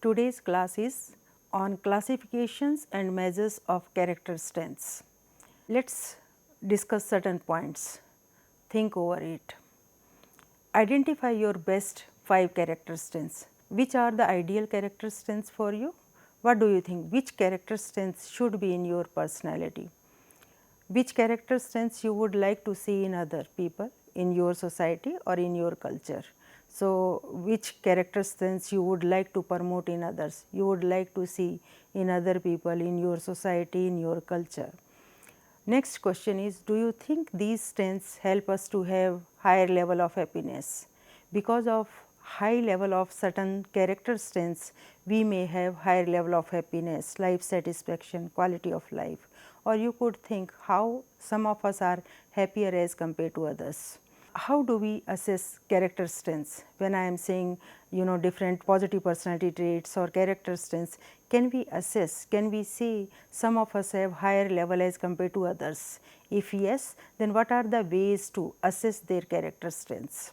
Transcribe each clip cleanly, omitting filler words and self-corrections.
Today's class is on classifications and measures of character strengths. Let's discuss certain points. Think over it. Identify your best 5 character strengths. Which are the ideal character strengths for you? What do you think? Which character strengths should be in your personality? Which character strengths you would like to see in other people, in your society or in your culture? So, which character strengths you would like to promote in others, you would like to see in other people, in your society, in your culture? Next question is, do you think these strengths help us to have higher level of happiness? Because of high level of certain character strengths, we may have higher level of happiness, life satisfaction, quality of life. Or you could think how some of us are happier as compared to others. How do we assess character strengths? When I am saying different positive personality traits or character strengths, can we assess, can we say some of us have higher level as compared to others? If yes, then what are the ways to assess their character strengths?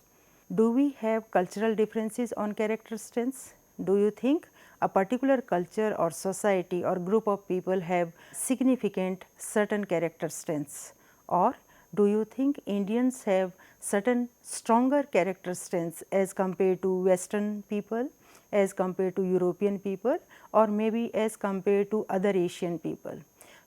Do we have cultural differences on character strengths? Do you think a particular culture or society or group of people have significant certain character strengths? Or do you think Indians have certain stronger character strengths as compared to Western people, as compared to European people, or maybe as compared to other Asian people?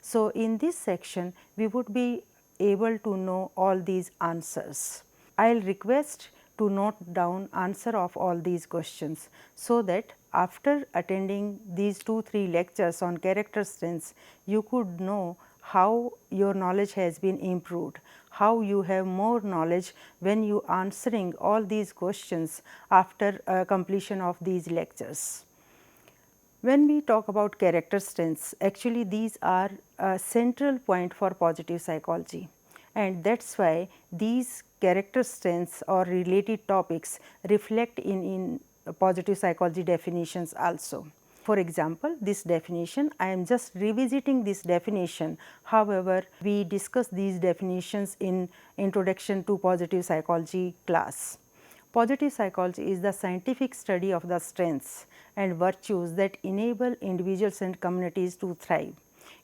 So, in this section we would be able to know all these answers. I will request to note down answer of all these questions, so that after attending these 2-3 lectures on character strengths, you could know how your knowledge has been improved, how you have more knowledge when you answering all these questions after completion of these lectures. When we talk about character strengths, actually these are a central point for positive psychology, and that is why these character strengths or related topics reflect in positive psychology definitions also. For example, this definition, I am just revisiting this definition. However, we discussed these definitions in Introduction to Positive Psychology class. Positive psychology is the scientific study of the strengths and virtues that enable individuals and communities to thrive.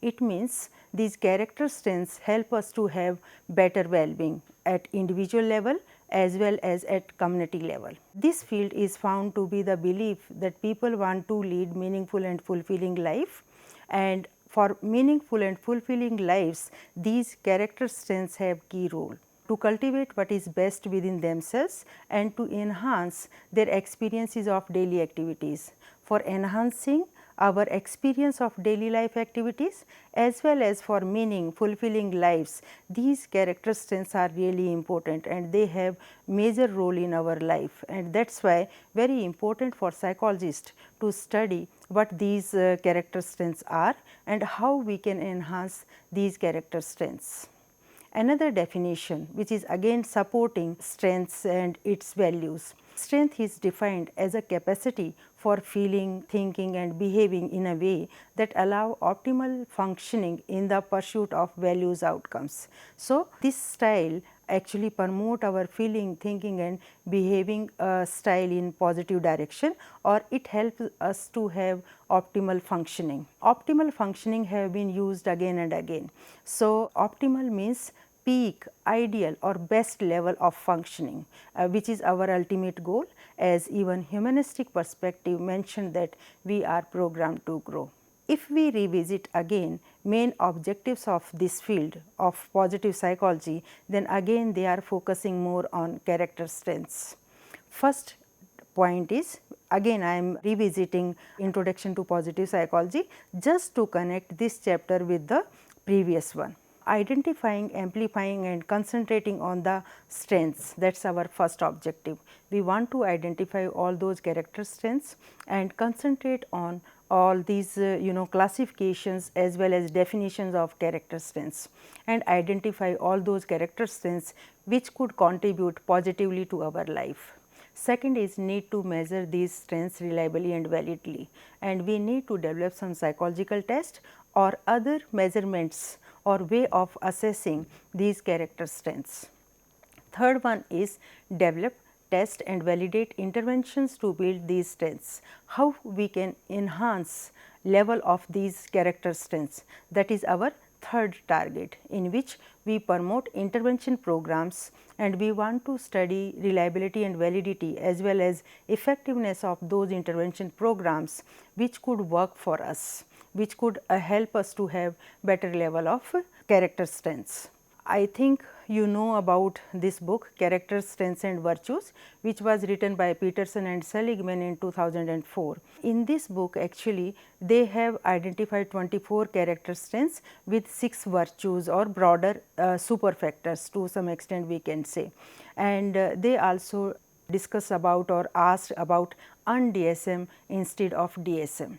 It means these character strengths help us to have better well-being at individual level as well as at community level. This field is found to be the belief that people want to lead meaningful and fulfilling life, and for meaningful and fulfilling lives, these character strengths have key role to cultivate what is best within themselves and to enhance their experiences of daily activities. For enhancing our experience of daily life activities as well as for meaning fulfilling lives, these character strengths are really important and they have major role in our life, and that is why very important for psychologists to study what these character strengths are and how we can enhance these character strengths. Another definition which is again supporting strengths and its values. Strength is defined as a capacity for feeling, thinking and behaving in a way that allow optimal functioning in the pursuit of values outcomes. So, this style actually promote our feeling, thinking and behaving style in positive direction, or it helps us to have optimal functioning. Optimal functioning have been used again and again. So, optimal means peak, ideal or best level of functioning, which is our ultimate goal, as even humanistic perspective mentioned that we are programmed to grow. If we revisit again main objectives of this field of positive psychology, then again they are focusing more on character strengths. First point is, again I am revisiting Introduction to Positive Psychology just to connect this chapter with the previous one. Identifying, amplifying and concentrating on the strengths, that is our first objective. We want to identify all those character strengths and concentrate on all these classifications as well as definitions of character strengths, and identify all those character strengths which could contribute positively to our life. Second is need to measure these strengths reliably and validly, and we need to develop some psychological test or other measurements or way of assessing these character strengths. Third one is develop test and validate interventions to build these strengths. How we can enhance level of these character strengths, that is our third target, in which we promote intervention programs and we want to study reliability and validity as well as effectiveness of those intervention programs which could work for us, which could help us to have better level of character strengths. I think you know about this book, Character Strengths and Virtues, which was written by Peterson and Seligman in 2004. In this book, actually they have identified 24 character strengths with 6 virtues or broader super factors to some extent we can say. And they also discuss about or asked about un-DSM instead of DSM.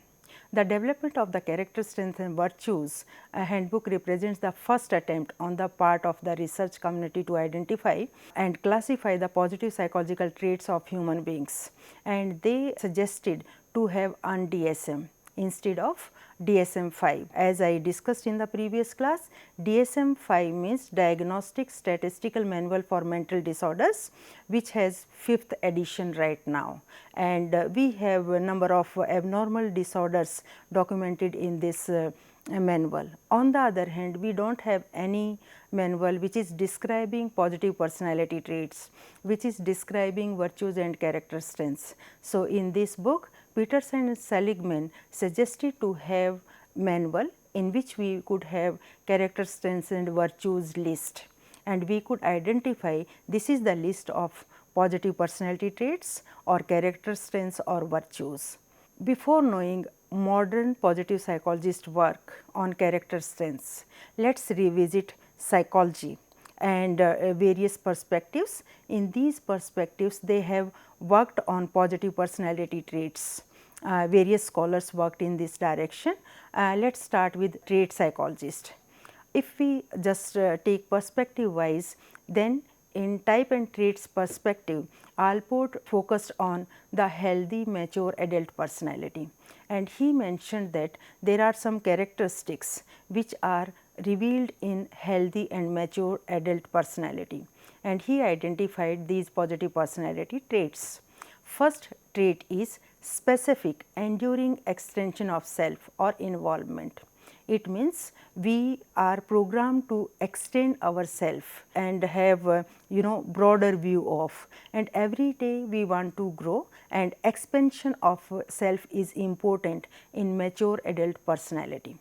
The development of the character strengths and virtues handbook represents the first attempt on the part of the research community to identify and classify the positive psychological traits of human beings, and they suggested to have un-DSM instead of DSM-5. As I discussed in the previous class, DSM-5 means Diagnostic Statistical Manual for Mental Disorders, which has 5th edition right now, and we have a number of abnormal disorders documented in this manual. On the other hand, we do not have any manual which is describing positive personality traits, which is describing virtues and character strengths. So, in this book, Peterson and Seligman suggested to have manual in which we could have character strengths and virtues list, and we could identify this is the list of positive personality traits or character strengths or virtues. Before knowing modern positive psychologist work on character strengths, let us revisit psychology and various perspectives. In these perspectives, they have worked on positive personality traits. Various scholars worked in this direction. Let us start with trait psychologist. If we just take perspective wise, then in type and traits perspective, Allport focused on the healthy mature adult personality, and he mentioned that there are some characteristics which are revealed in healthy and mature adult personality, and he identified these positive personality traits. First trait is specific enduring extension of self or involvement. It means we are programmed to extend ourself and have broader view of, and every day we want to grow, and expansion of self is important in mature adult personality.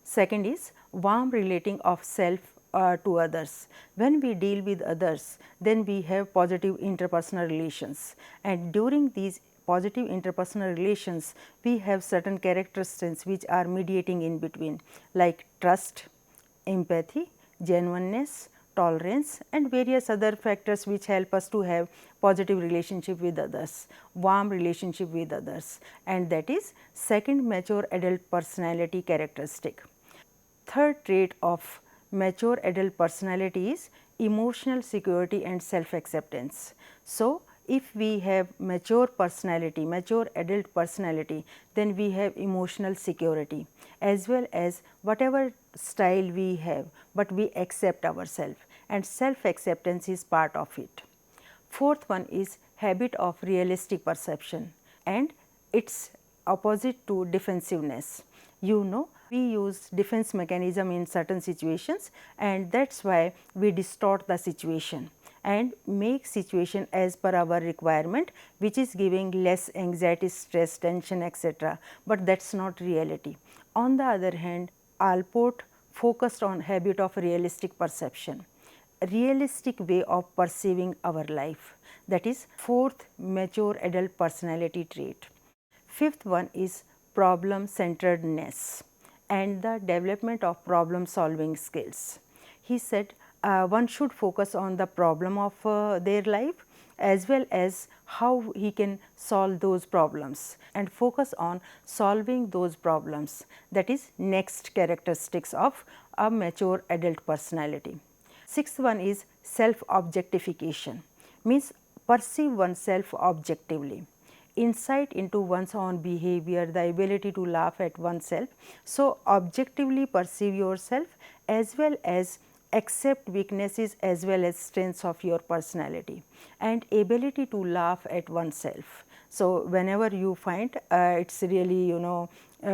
Second is warm relating of self to others. When we deal with others, then we have positive interpersonal relations, and during these positive interpersonal relations, we have certain characteristics which are mediating in between, like trust, empathy, genuineness, tolerance, and various other factors which help us to have positive relationship with others, warm relationship with others, and that is second mature adult personality characteristic. Third trait of mature adult personality is emotional security and self acceptance. So, if we have mature personality, mature adult personality, then we have emotional security as well as whatever style we have, but we accept ourselves, and self acceptance is part of it. Fourth one is habit of realistic perception, and its opposite to defensiveness. We use defense mechanism in certain situations, and that is why we distort the situation and make situation as per our requirement, which is giving less anxiety, stress, tension, etc., but that is not reality. On the other hand, Allport focused on habit of realistic perception, realistic way of perceiving our life, that is fourth mature adult personality trait. Fifth one is problem centeredness and the development of problem solving skills. He said one should focus on the problem of their life as well as how he can solve those problems and focus on solving those problems, that is next characteristics of a mature adult personality. Sixth one is self objectification, means perceive oneself objectively, insight into one's own behavior, the ability to laugh at oneself. So, objectively perceive yourself as well as accept weaknesses as well as strengths of your personality, and ability to laugh at oneself. So, whenever you find it's really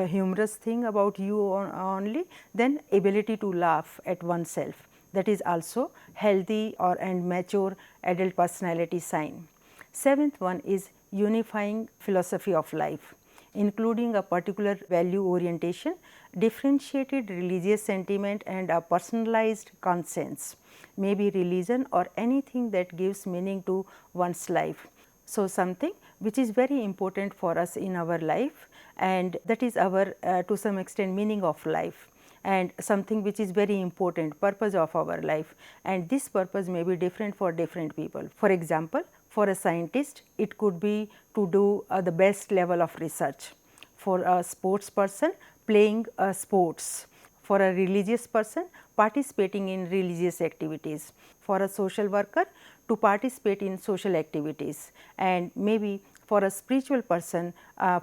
humorous thing about you only, then ability to laugh at oneself, that is also healthy or and mature adult personality sign. Seventh one is unifying philosophy of life, including a particular value orientation, differentiated religious sentiment and a personalized conscience, maybe religion or anything that gives meaning to one's life. So, something which is very important for us in our life, and that is our to some extent meaning of life, and something which is very important, purpose of our life, and this purpose may be different for different people. For example, for a scientist it could be to do the best level of research, for a sports person playing sports, for a religious person participating in religious activities, for a social worker to participate in social activities, and maybe for a spiritual person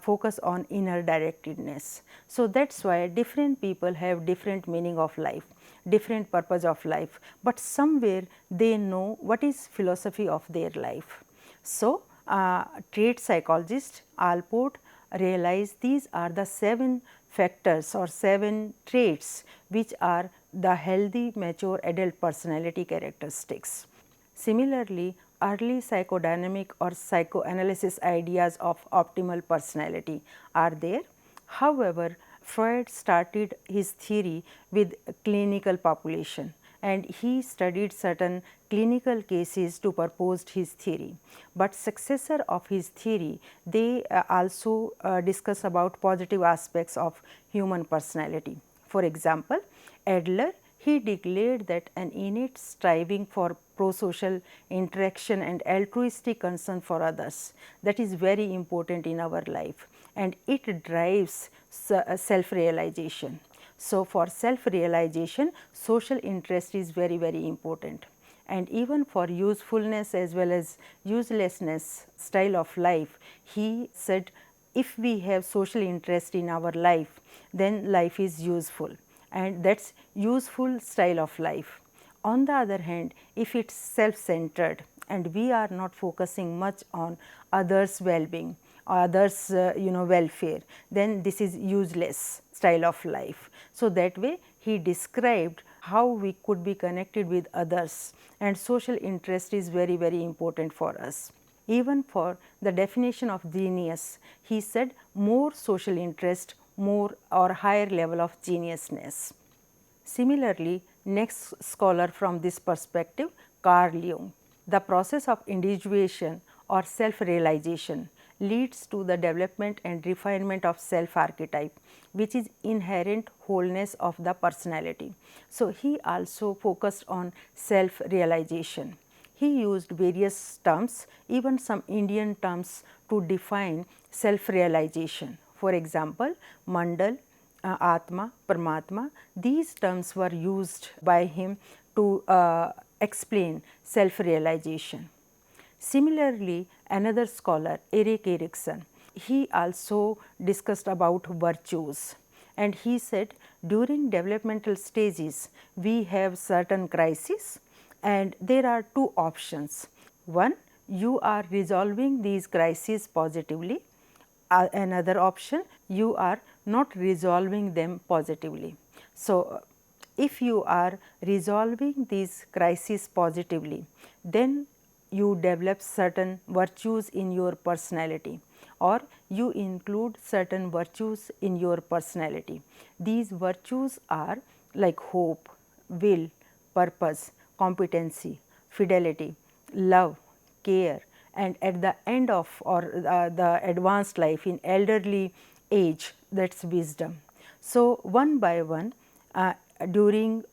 focus on inner directedness. So, that is why different people have different meaning of life, different purpose of life, but somewhere they know what is philosophy of their life. So, trait psychologist Allport realized these are the 7 factors or 7 traits which are the healthy mature adult personality characteristics. Similarly, early psychodynamic or psychoanalysis ideas of optimal personality are there. However, Freud started his theory with clinical population, and he studied certain clinical cases to propose his theory. But successor of his theory, they also discuss about positive aspects of human personality. For example, Adler, he declared that an innate striving for pro-social interaction and altruistic concern for others, that is very important in our life, and it drives self-realization. So, for self-realization, social interest is very, very important, and even for usefulness as well as uselessness style of life, he said if we have social interest in our life, then life is useful, and that is useful style of life. On the other hand, if it is self-centered and we are not focusing much on others' well-being, others welfare, then this is useless style of life. So, that way he described how we could be connected with others, and social interest is very, very important for us. Even for the definition of genius, he said more social interest, more or higher level of geniusness. Similarly, next scholar from this perspective, Carl Jung. The process of individuation or self-realization leads to the development and refinement of self-archetype, which is inherent wholeness of the personality. So, he also focused on self-realization. He used various terms, even some Indian terms, to define self-realization. For example, Mandal, Atma, Paramatma, these terms were used by him to explain self-realization. Similarly, another scholar, Erik Erikson, he also discussed about virtues, and he said during developmental stages we have certain crises, and there are two options. One, you are resolving these crises positively. Another option, you are not resolving them positively. So, if you are resolving these crises positively, then you develop certain virtues in your personality, or you include certain virtues in your personality. These virtues are like hope, will, purpose, competency, fidelity, love, care, and at the end of or the advanced life in elderly age, that is wisdom. So, one by one during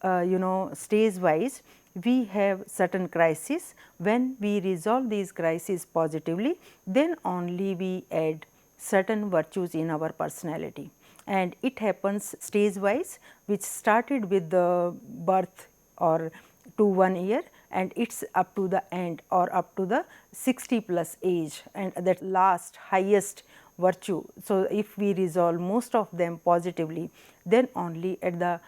stage wise we have certain crises. When we resolve these crises positively, then only we add certain virtues in our personality, and it happens stage wise, which started with the birth or to 1 year, and it is up to the end or up to the 60 plus age, and that last highest virtue. So, if we resolve most of them positively, then only at the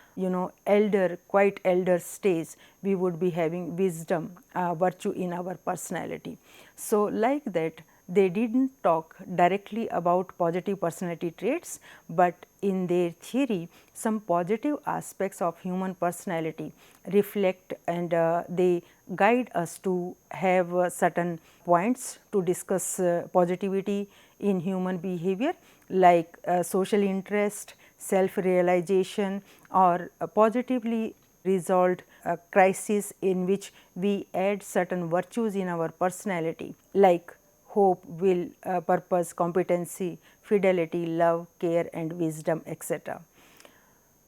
elder, quite elder stage, we would be having wisdom, virtue in our personality. So, like that, they did not talk directly about positive personality traits, but in their theory some positive aspects of human personality reflect, and they guide us to have certain points to discuss positivity in human behavior, like social interest, self realization, or positively resolved crisis in which we add certain virtues in our personality, like hope, will, purpose, competency, fidelity, love, care and wisdom, etc.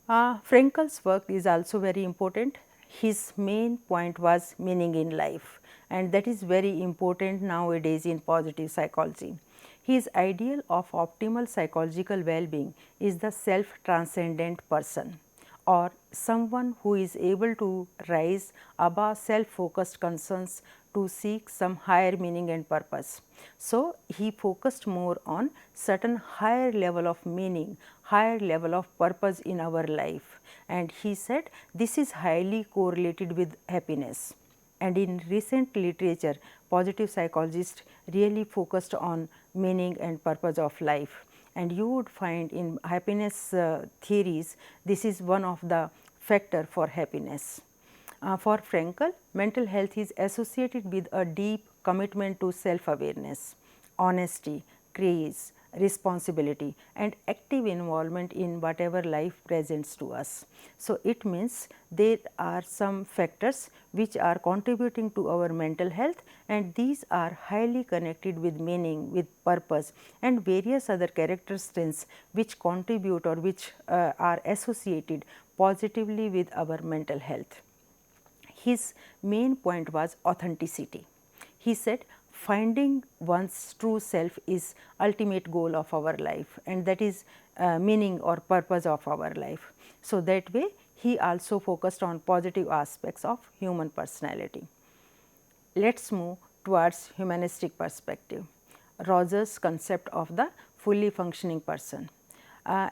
Frankel's work is also very important. His main point was meaning in life, and that is very important nowadays in positive psychology. His ideal of optimal psychological well-being is the self-transcendent person, or someone who is able to rise above self-focused concerns to seek some higher meaning and purpose. So, he focused more on certain higher level of meaning, higher level of purpose in our life, and he said this is highly correlated with happiness. And in recent literature, positive psychologists really focused on meaning and purpose of life, and you would find in happiness theories this is one of the factor for happiness. For Frankl, mental health is associated with a deep commitment to self-awareness, honesty, grace, responsibility and active involvement in whatever life presents to us. So, it means there are some factors which are contributing to our mental health, and these are highly connected with meaning, with purpose and various other characteristics which contribute or which are associated positively with our mental health. His main point was authenticity. He said finding one's true self is ultimate goal of our life, and that is meaning or purpose of our life. So, that way he also focused on positive aspects of human personality. Let us move towards humanistic perspective, Rogers' concept of the fully functioning person.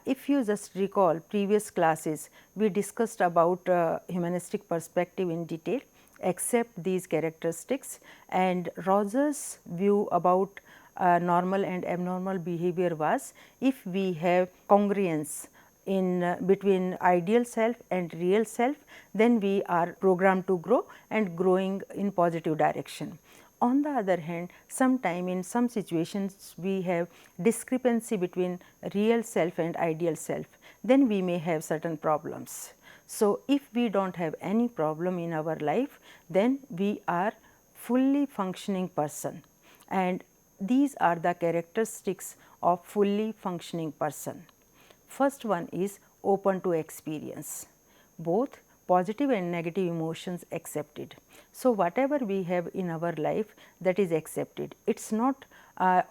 If you just recall previous classes, we discussed about humanistic perspective in detail except these characteristics, and Rogers' view about normal and abnormal behavior was if we have congruence in between ideal self and real self, then we are programmed to grow and growing in positive direction. On the other hand, sometime in some situations we have discrepancy between real self and ideal self, then we may have certain problems. So, if we do not have any problem in our life, then we are fully functioning person, and these are the characteristics of fully functioning person. First one is open to experience, both positive and negative emotions accepted. So, whatever we have in our life, that is accepted. It is not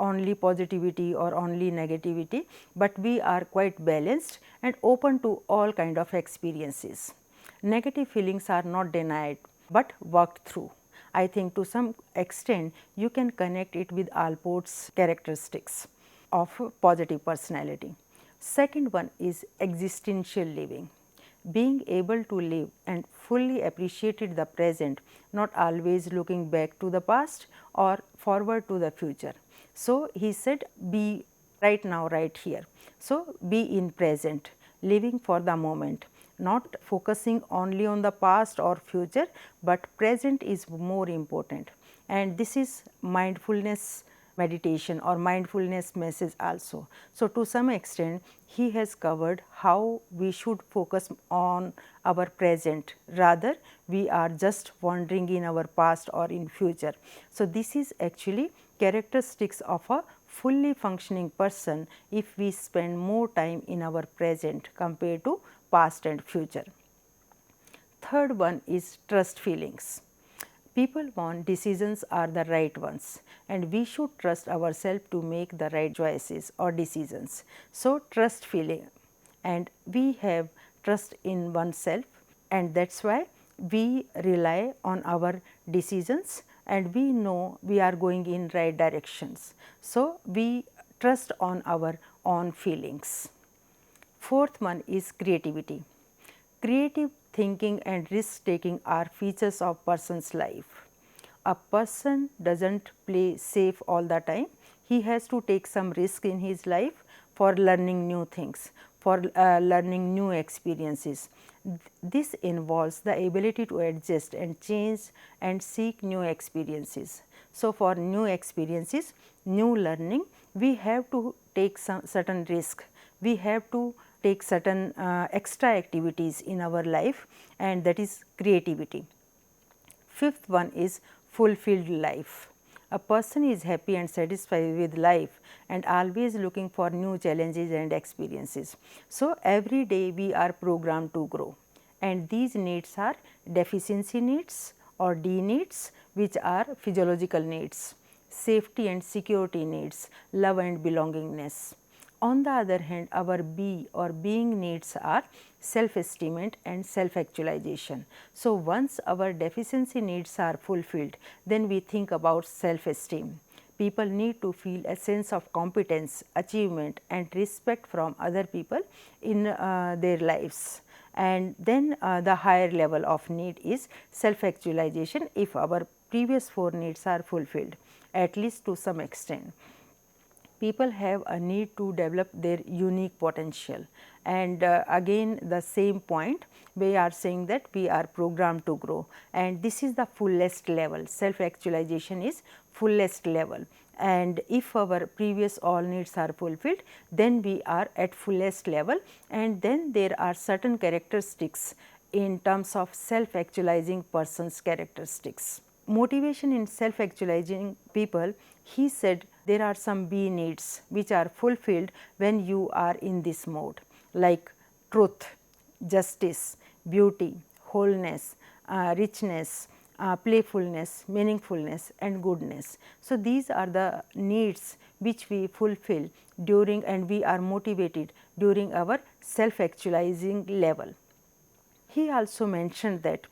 only positivity or only negativity, but we are quite balanced and open to all kind of experiences. Negative feelings are not denied, but worked through. I think to some extent you can connect it with Alport's characteristics of positive personality. Second one is existential living, being able to live and fully appreciated the present, not always looking back to the past or forward to the future. So, he said be right now, right here. So, be in present, living for the moment, not focusing only on the past or future, but present is more important, and this is mindfulness meditation or mindfulness message also. So, to some extent he has covered how we should focus on our present, rather we are just wandering in our past or in future. So, this is actually characteristics of a fully functioning person if we spend more time in our present compared to past and future. Third one is trust feelings. People want decisions are the right ones, and we should trust ourselves to make the right choices or decisions. So, trust feeling, and we have trust in oneself, and that is why we rely on our decisions and we know we are going in right directions. So, we trust on our own feelings. Fourth one is creativity. Creative thinking and risk taking are features of person's life. A person doesn't play safe all the time. He has to take some risk in his life for learning new things, for learning new experiences. This involves the ability to adjust and change and seek new experiences. So, for new experiences, new learning, we have to take some certain risk. We have to take certain extra activities in our life, and that is creativity. Fifth one is fulfilled life. A person is happy and satisfied with life and always looking for new challenges and experiences. So, every day we are programmed to grow, and these needs are deficiency needs or D needs, which are physiological needs, safety and security needs, love and belongingness. On the other hand, our B or being needs are self-esteem and self-actualization. So, once our deficiency needs are fulfilled, then we think about self-esteem. People need to feel a sense of competence, achievement and respect from other people in their lives. And then the higher level of need is self-actualization if our previous 4 needs are fulfilled, at least to some extent. People have a need to develop their unique potential, and again the same point, we are saying that we are programmed to grow, and this is the fullest level. Self actualization is fullest level, and if our previous all needs are fulfilled, then we are at fullest level, and then there are certain characteristics in terms of self actualizing person's characteristics. Motivation in self actualizing people, he said there are some B needs which are fulfilled when you are in this mode, like truth, justice, beauty, wholeness, richness, playfulness, meaningfulness and goodness. So, these are the needs which we fulfill during, and we are motivated during our self actualizing level. He also mentioned that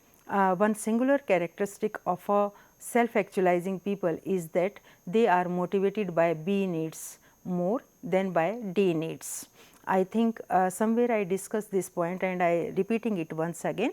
one singular characteristic of a self actualizing people is that they are motivated by B needs more than by D needs. I think somewhere I discussed this point and I repeating it once again.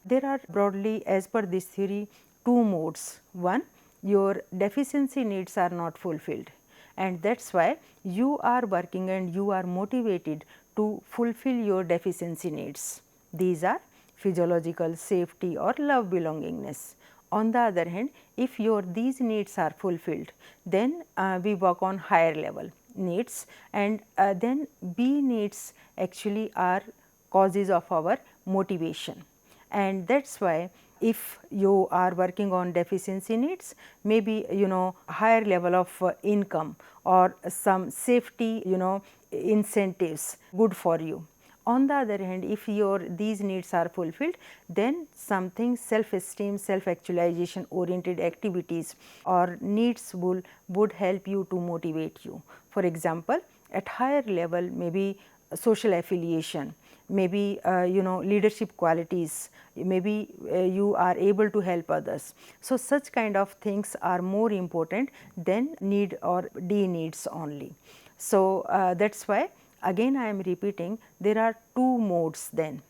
There are broadly, as per this theory, two modes. One, your deficiency needs are not fulfilled, and that is why you are working and you are motivated to fulfill your deficiency needs. These are physiological, safety or love belongingness. On the other hand, if your these needs are fulfilled, then we work on higher level needs, and then B needs actually are causes of our motivation, and that is why if you are working on deficiency needs, maybe higher level of income or some safety incentives good for you. On the other hand, if your these needs are fulfilled, then something self esteem, self actualization oriented activities or needs would help you to motivate you. For example, at higher level, maybe social affiliation, maybe leadership qualities, maybe you are able to help others. So, such kind of things are more important than need or D needs only. So, that is why again I am repeating, there are two modes then.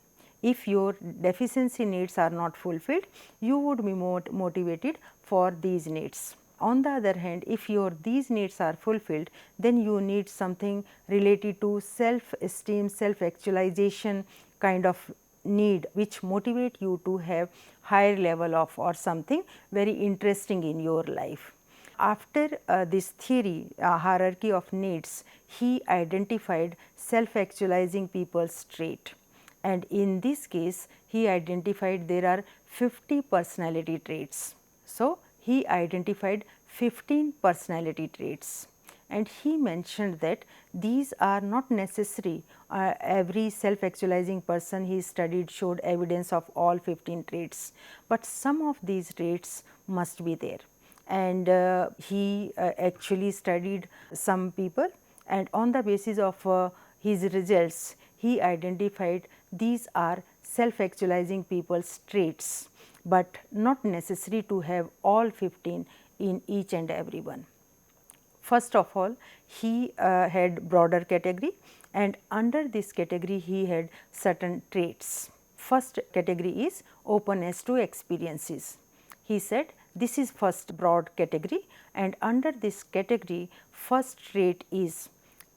If your deficiency needs are not fulfilled, you would be more motivated for these needs. On the other hand, if your these needs are fulfilled, then you need something related to self esteem, self actualization kind of need which motivate you to have higher level of or something very interesting in your life. After this theory, hierarchy of needs, he identified self actualizing people's trait, and in this case he identified there are 50 personality traits. So, he identified 15 personality traits, and he mentioned that these are not necessary. Every self actualizing person he studied showed evidence of all 15 traits, but some of these traits must be there, and he actually studied some people, and on the basis of his results he identified these are self actualizing people's traits, but not necessary to have all 15 in each and every one. First of all, he had broader category, and under this category he had certain traits. First category is openness to experiences. He said this is first broad category, and under this category first trait is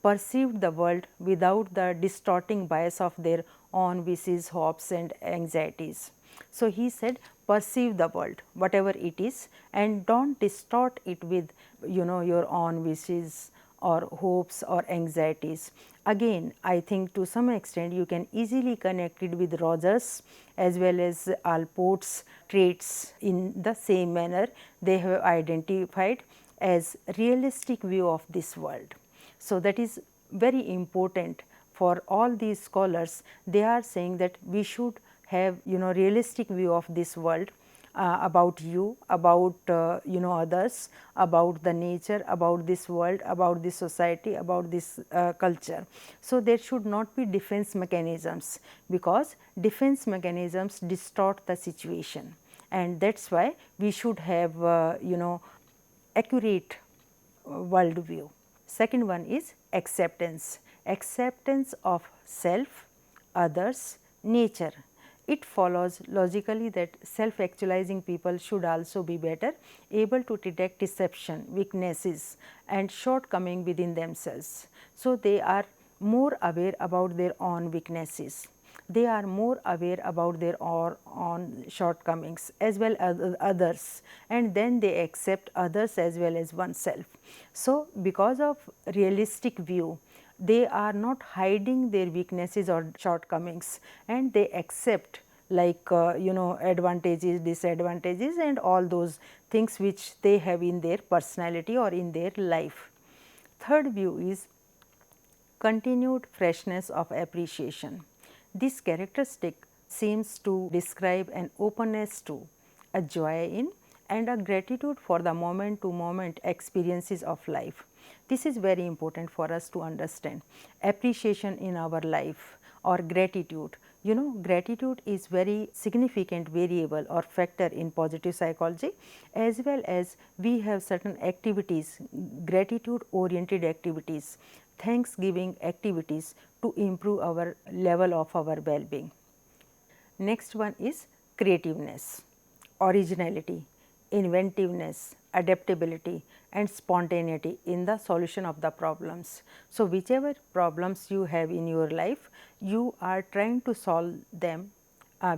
perceived the world without the distorting bias of their own wishes, hopes and anxieties. So, he said perceive the world whatever it is and do not distort it with your own wishes or hopes or anxieties. Again, I think to some extent you can easily connect it with Rogers as well as Allport's traits in the same manner they have identified as realistic view of this world. So, that is very important for all these scholars. They are saying that we should have realistic view of this world, about you, about others, about the nature, about this world, about this society, about this culture. So, there should not be defense mechanisms, because defense mechanisms distort the situation, and that is why we should have accurate world view. Second one is acceptance, acceptance of self, others, nature. It follows logically that self-actualizing people should also be better able to detect deception, weaknesses and shortcoming within themselves. So, they are more aware about their own weaknesses. They are more aware about their own shortcomings as well as others, and then they accept others as well as oneself. So, because of realistic view, they are not hiding their weaknesses or shortcomings, and they accept like advantages, disadvantages and all those things which they have in their personality or in their life. Third view is continued freshness of appreciation. This characteristic seems to describe an openness to, a joy in and a gratitude for the moment to moment experiences of life. This is very important for us to understand. Appreciation in our life or gratitude. Gratitude is very significant variable or factor in positive psychology, as well as we have certain activities, gratitude oriented activities, thanksgiving activities to improve our level of our well-being. Next one is creativeness, originality, inventiveness, adaptability and spontaneity in the solution of the problems. So, whichever problems you have in your life, you are trying to solve them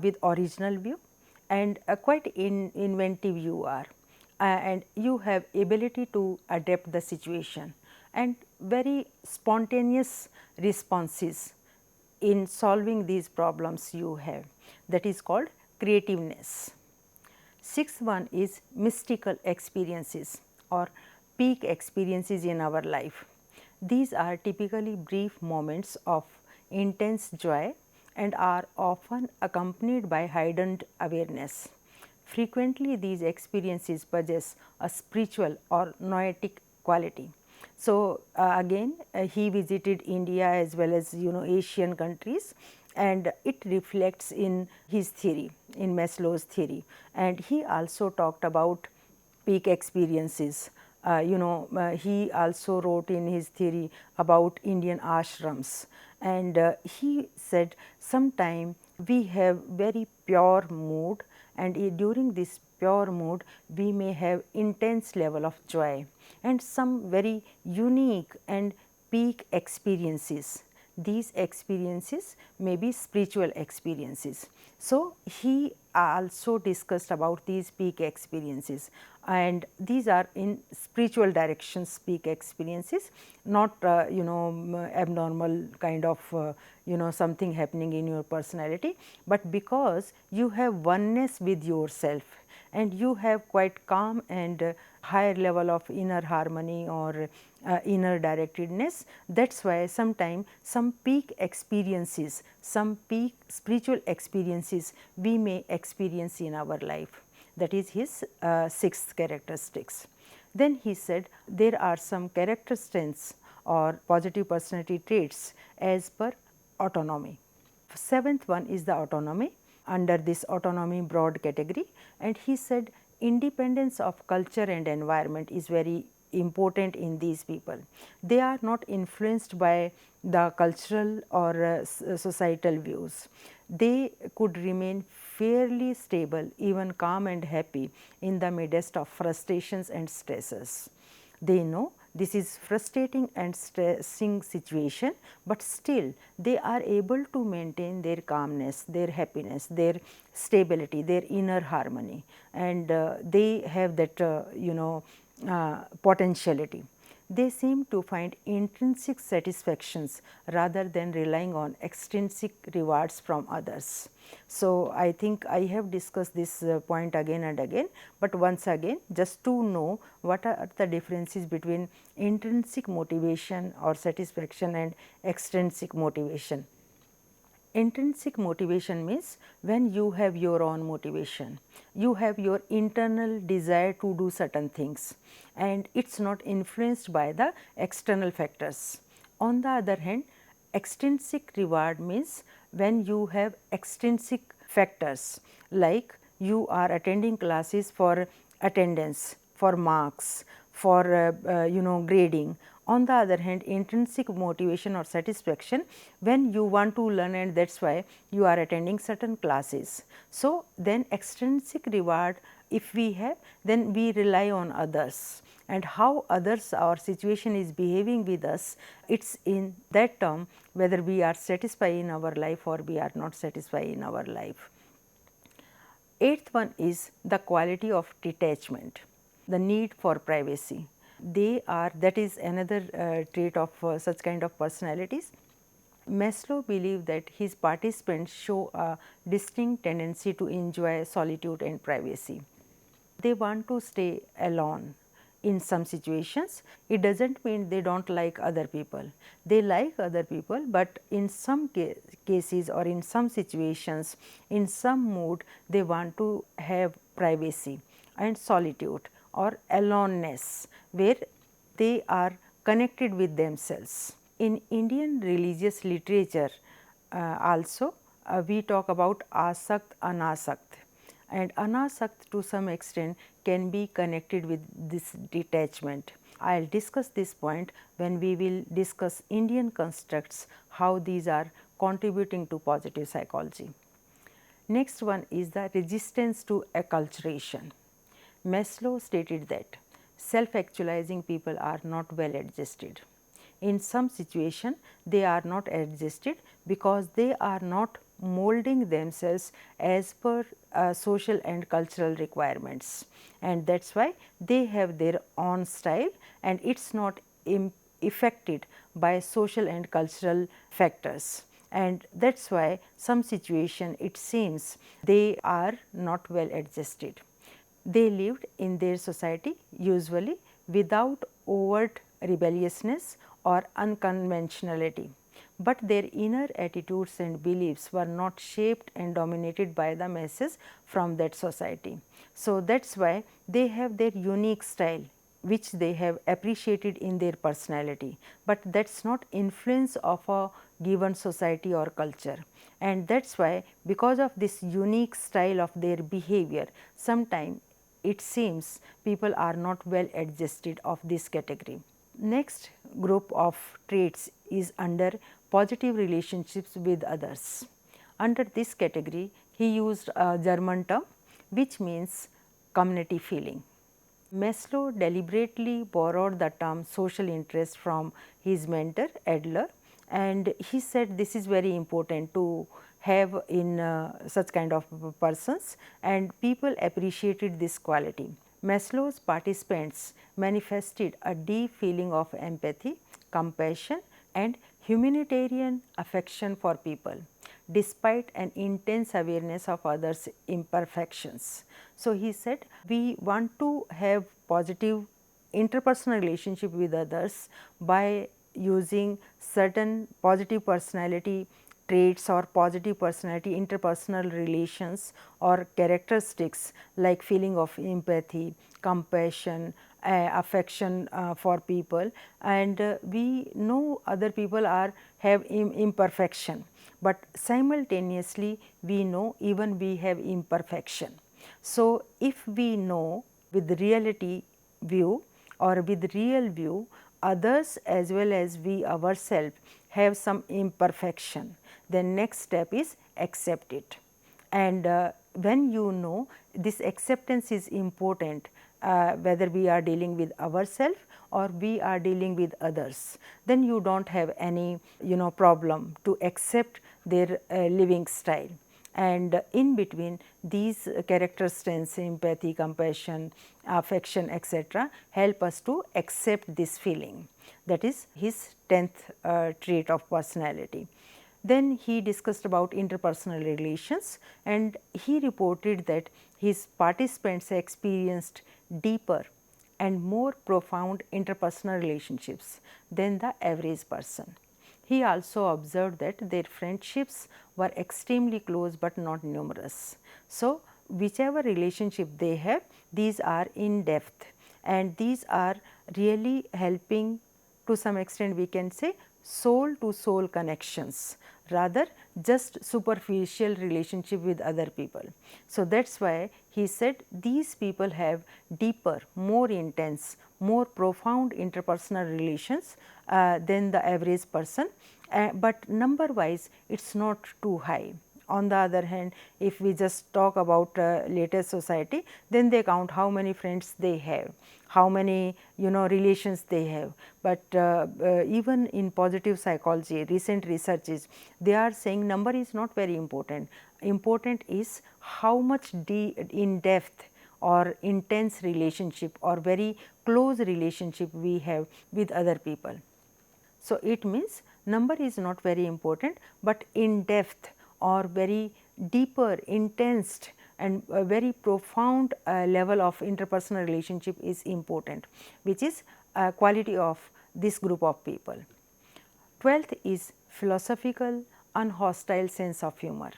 with original view, and quite inventive you are, and you have ability to adapt the situation and very spontaneous responses in solving these problems you have, that is called creativeness. Sixth one is mystical experiences or peak experiences in our life. These are typically brief moments of intense joy and are often accompanied by heightened awareness. Frequently, these experiences possess a spiritual or noetic quality. So, again he visited India as well as Asian countries, and it reflects in his theory, in Maslow's theory, and he also talked about peak experiences. He also wrote in his theory about Indian ashrams, and he said sometime we have very pure mood, and during this pure mood we may have intense level of joy and some very unique and peak experiences. These experiences may be spiritual experiences. So, he also discussed about these peak experiences, and these are in spiritual directions peak experiences, not abnormal kind of something happening in your personality, but because you have oneness with yourself and you have quite calm and higher level of inner harmony or inner directedness. That is why sometime some peak experiences, some peak spiritual experiences we may experience in our life. That is his sixth characteristics. Then he said there are some character strengths or positive personality traits as per autonomy. Seventh one is the autonomy, under this autonomy broad category, and he said independence of culture and environment is very important in these people. They are not influenced by the cultural or societal views. They could remain fairly stable, even calm and happy in the midst of frustrations and stresses. They know this is frustrating and stressing situation, but still they are able to maintain their calmness, their happiness, their stability, their inner harmony, and they have that potentiality. They seem to find intrinsic satisfactions rather than relying on extrinsic rewards from others. So, I think I have discussed this point again and again, but once again just to know what are the differences between intrinsic motivation or satisfaction and extrinsic motivation. Intrinsic motivation means when you have your own motivation, you have your internal desire to do certain things and it is not influenced by the external factors. On the other hand, extrinsic reward means when you have extrinsic factors, like you are attending classes for attendance, for marks, for grading. On the other hand, intrinsic motivation or satisfaction when you want to learn, and that is why you are attending certain classes. So, then extrinsic reward if we have, then we rely on others, and how others or situation is behaving with us, it is in that term whether we are satisfied in our life or we are not satisfied in our life. Eighth one is the quality of detachment, the need for privacy. They are, that is another trait of such kind of personalities. Maslow believed that his participants show a distinct tendency to enjoy solitude and privacy. They want to stay alone in some situations. It does not mean they do not like other people. They like other people, but in some cases or in some situations, in some mood, they want to have privacy and solitude or aloneness, where they are connected with themselves. In Indian religious literature also we talk about asakt, anasakt, and anasakt to some extent can be connected with this detachment. I will discuss this point when we will discuss Indian constructs, how these are contributing to positive psychology. Next one is the resistance to acculturation. Maslow stated that self-actualizing people are not well adjusted. In some situation, they are not adjusted because they are not molding themselves as per social and cultural requirements, and that is why they have their own style and it is not affected by social and cultural factors, and that is why some situation it seems they are not well adjusted. They lived in their society usually without overt rebelliousness or unconventionality, but their inner attitudes and beliefs were not shaped and dominated by the masses from that society. So, that is why they have their unique style which they have appreciated in their personality, but that is not influence of a given society or culture, and that is why because of this unique style of their behavior, sometimes it seems people are not well adjusted of this category. Next group of traits is under positive relationships with others. Under this category, he used a German term which means community feeling. Maslow deliberately borrowed the term social interest from his mentor Adler, and he said this is very important to have in such kind of persons, and people appreciated this quality. Maslow's participants manifested a deep feeling of empathy, compassion and humanitarian affection for people, despite an intense awareness of others' imperfections. So, he said we want to have positive interpersonal relationship with others by using certain positive personality traits or positive personality interpersonal relations or characteristics like feeling of empathy, compassion, affection for people, and we know other people are have imperfection, but simultaneously we know even we have imperfection. So, if we know with reality view or with real view, others as well as we ourselves have some imperfection, then next step is accept it. And when you know this acceptance is important, whether we are dealing with ourselves or we are dealing with others, then you do not have any problem to accept their living style. And in between these character strengths, empathy, compassion, affection, etc., help us to accept this feeling. That is his 10th trait of personality. Then he discussed about interpersonal relations, and he reported that his participants experienced deeper and more profound interpersonal relationships than the average person. He also observed that their friendships were extremely close but not numerous. So, whichever relationship they have, these are in depth, and these are really helping, to some extent we can say, soul to soul connections, rather just superficial relationship with other people. So, that is why he said these people have deeper, more intense, more profound interpersonal relations than the average person, but number wise it is not too high. On the other hand, if we just talk about latest society, then they count how many friends they have, how many relations they have. But even in positive psychology, recent researches, they are saying number is not very important. Important is how much in depth or intense relationship or very close relationship we have with other people. So, it means number is not very important, but in depth or very deeper, intense and a very profound level of interpersonal relationship is important, which is a quality of this group of people. 12th is philosophical, unhostile sense of humor.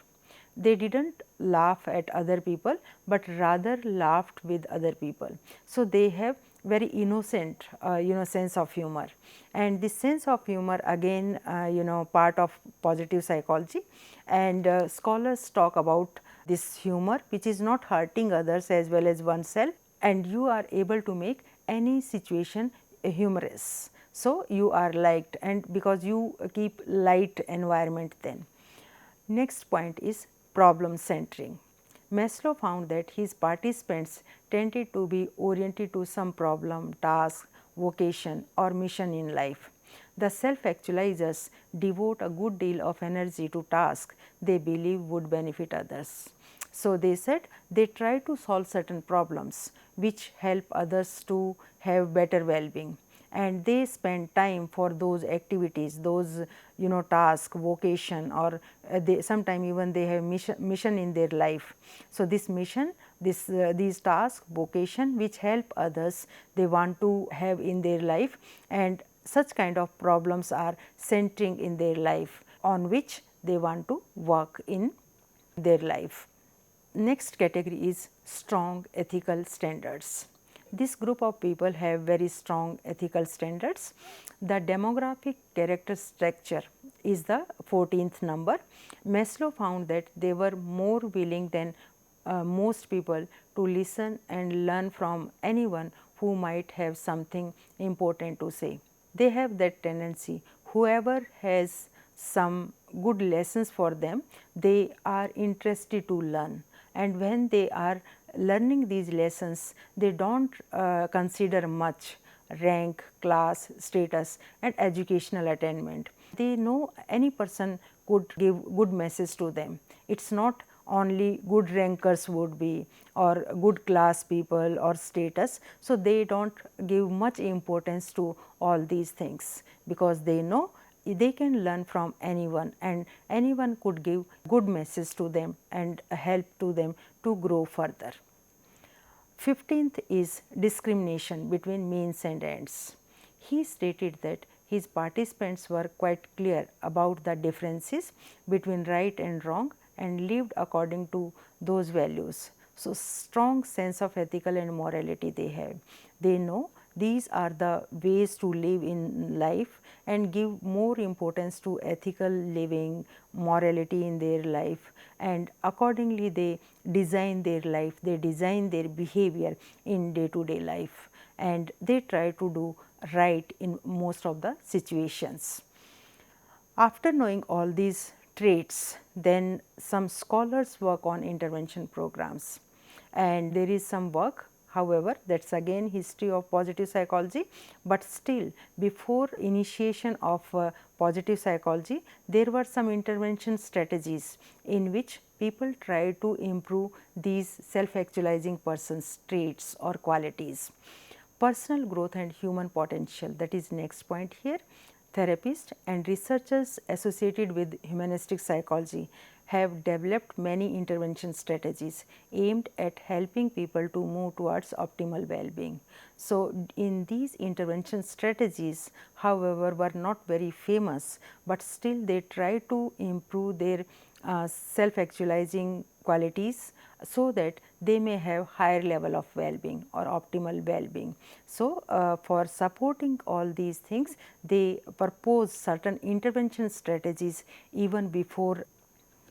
They did not laugh at other people, but rather laughed with other people. So, they have very innocent sense of humor, and this sense of humor again part of positive psychology, and scholars talk about this humor which is not hurting others as well as oneself, and you are able to make any situation humorous. So, you are liked, and because you keep light environment then. Next point is problem centering. Maslow found that his participants tended to be oriented to some problem, task, vocation or mission in life. The self-actualizers devote a good deal of energy to tasks they believe would benefit others. So, they said they try to solve certain problems which help others to have better well-being, and they spend time for those activities, those task, vocation, or they sometime even they have mission in their life. So, this mission, these tasks, vocation which help others, they want to have in their life, and such kind of problems are centering in their life on which they want to work in their life. Next category is strong ethical standards. This group of people have very strong ethical standards. The demographic character structure is the 14th number. Maslow found that they were more willing than most people to listen and learn from anyone who might have something important to say. They have that tendency. Whoever has some good lessons for them, they are interested to learn, and when they are learning these lessons, they do not consider much rank, class, status and educational attainment. They know any person could give good message to them. It is not only good rankers would be or good class people or status. So, they do not give much importance to all these things, because they know they can learn from anyone, and anyone could give good message to them and help to them to grow further. 15th is discrimination between means and ends. He stated that his participants were quite clear about the differences between right and wrong and lived according to those values. So, strong sense of ethical and morality they have. They know these are the ways to live in life and give more importance to ethical living, morality in their life, and accordingly they design their life, they design their behavior in day to day life. and they try to do right in most of the situations. After knowing all these traits, then some scholars work on intervention programs, and there is some work, however, that is again history of positive psychology, but still before initiation of positive psychology, there were some intervention strategies in which people try to improve these self actualizing persons traits or qualities. Personal growth and human potential, that is next point here. Therapists and researchers associated with humanistic psychology have developed many intervention strategies aimed at helping people to move towards optimal well-being. So, in these intervention strategies, however, were not very famous, but still they try to improve their self-actualizing qualities so that they may have higher level of well-being or optimal well-being. So, for supporting all these things, they propose certain intervention strategies even before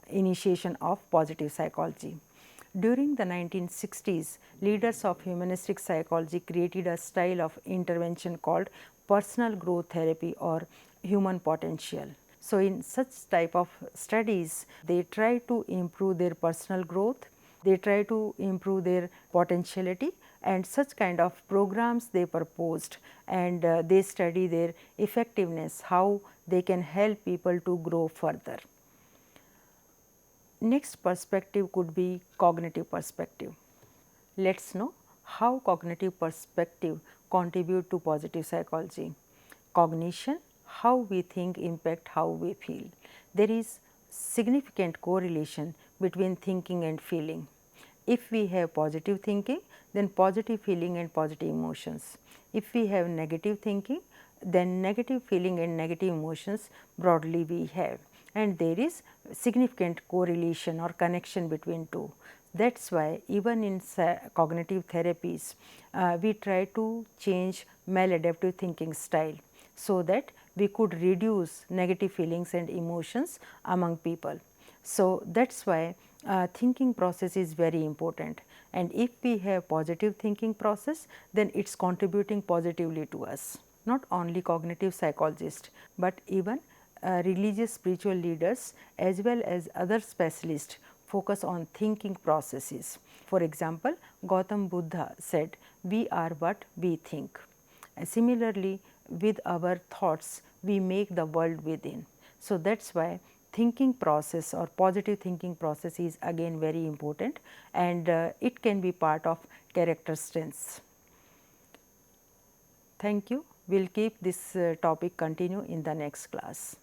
initiation of positive psychology. During the 1960s, leaders of humanistic psychology created a style of intervention called personal growth therapy or human potential. So, in such type of studies, they try to improve their personal growth, they try to improve their potentiality, and such kind of programs they proposed, and they study their effectiveness, how they can help people to grow further. Next perspective could be cognitive perspective. Let us know how cognitive perspective contribute to positive psychology. Cognition, how we think impact how we feel. There is significant correlation between thinking and feeling. If we have positive thinking, then positive feeling and positive emotions. If we have negative thinking, then negative feeling and negative emotions broadly we have, and there is significant correlation or connection between two. That is why even in cognitive therapies, we try to change maladaptive thinking style so that we could reduce negative feelings and emotions among people. So, that is why thinking process is very important, and if we have positive thinking process, then it is contributing positively to us. Not only cognitive psychologists, but even religious spiritual leaders as well as other specialists focus on thinking processes. For example, Gautam Buddha said, "We are what we think." And similarly, with our thoughts, we make the world within. So, that is why thinking process or positive thinking process is again very important, and it can be part of character strengths. Thank you. We will keep this topic continue in the next class.